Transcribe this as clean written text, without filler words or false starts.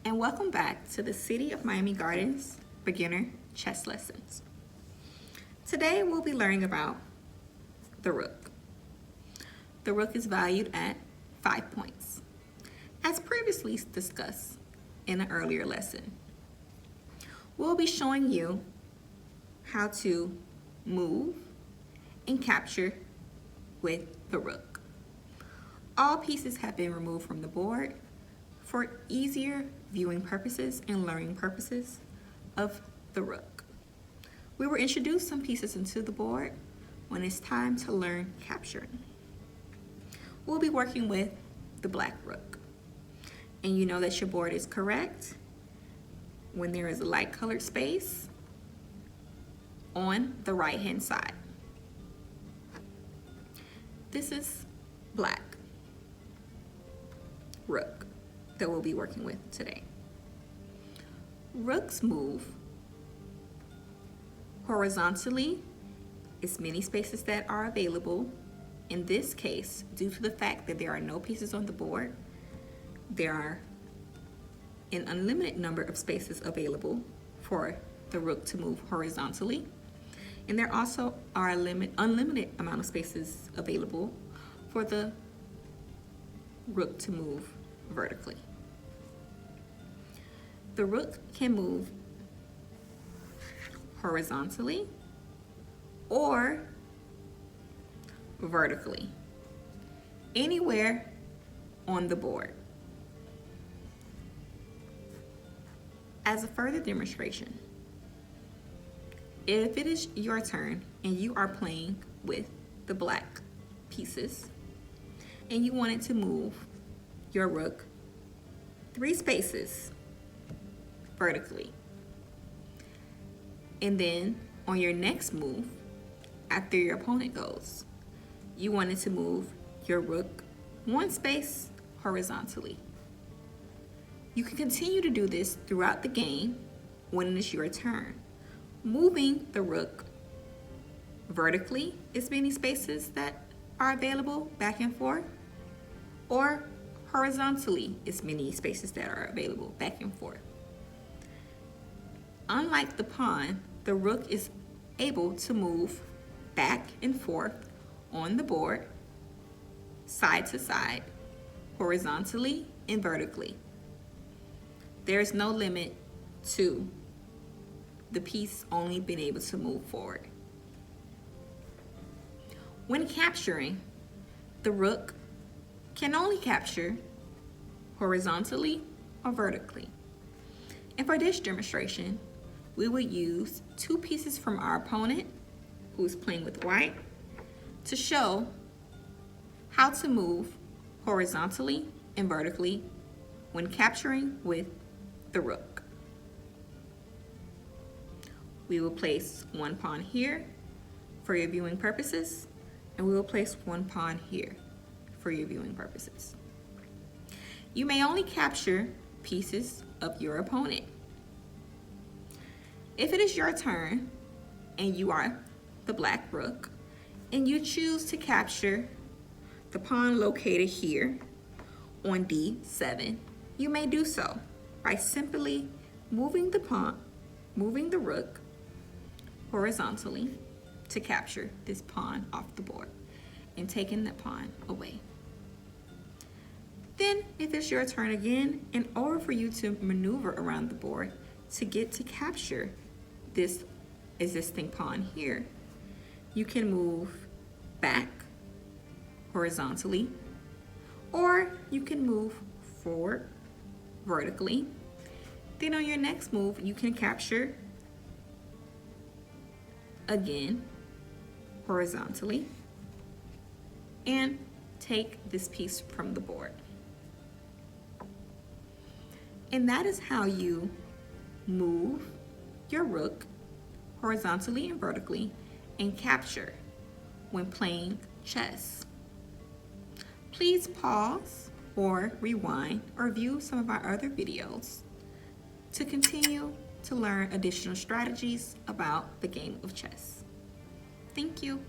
and welcome back to the City of Miami Gardens Beginner Chess Lessons. Today we'll be learning about the rook. The rook is valued at 5 points, as previously discussed in an earlier lesson. We'll be showing you how to move and capture with the rook. All pieces have been removed from the board for easier viewing purposes and learning purposes of the rook. We will introduce some pieces into the board when it's time to learn capturing. We'll be working with the Black Rook. And you know that your board is correct when there is a light colored space on the right hand side. This is Black Rook that we'll be working with today. Rooks move horizontally as many spaces that are available. In this case, due to the fact that there are no pieces on the board, there are an unlimited number of spaces available for the rook to move horizontally. And there also are unlimited amount of spaces available for the rook to move vertically. The rook can move horizontally or vertically, anywhere on the board. As a further demonstration, if it is your turn and you are playing with the black pieces and you wanted to move your rook 3 spaces vertically, and then on your next move, after your opponent goes, you wanted to move your rook 1 space horizontally. You can continue to do this throughout the game when it is your turn, moving the rook vertically as many spaces that are available back and forth, or horizontally as many spaces that are available back and forth. Unlike the pawn, the rook is able to move back and forth on the board, side to side, horizontally and vertically. There is no limit to the piece only being able to move forward. When capturing, the rook can only capture horizontally or vertically. And for this demonstration, we will use 2 pieces from our opponent, who is playing with white, to show how to move horizontally and vertically when capturing with the rook. We will place 1 pawn here for your viewing purposes, and we will place 1 pawn here for your viewing purposes. You may only capture pieces of your opponent. If it is your turn and you are the Black Rook and you choose to capture the pawn located here on D7, you may do so by simply moving the rook horizontally to capture this pawn off the board and taking the pawn away. Then, if it's your turn again, in order for you to maneuver around the board to get to capture this existing pawn here, you can move back horizontally, or you can move forward vertically. Then on your next move, you can capture again horizontally and take this piece from the board. And that is how you move your rook horizontally and vertically and capture when playing chess. Please pause or rewind or view some of our other videos to continue to learn additional strategies about the game of chess. Thank you.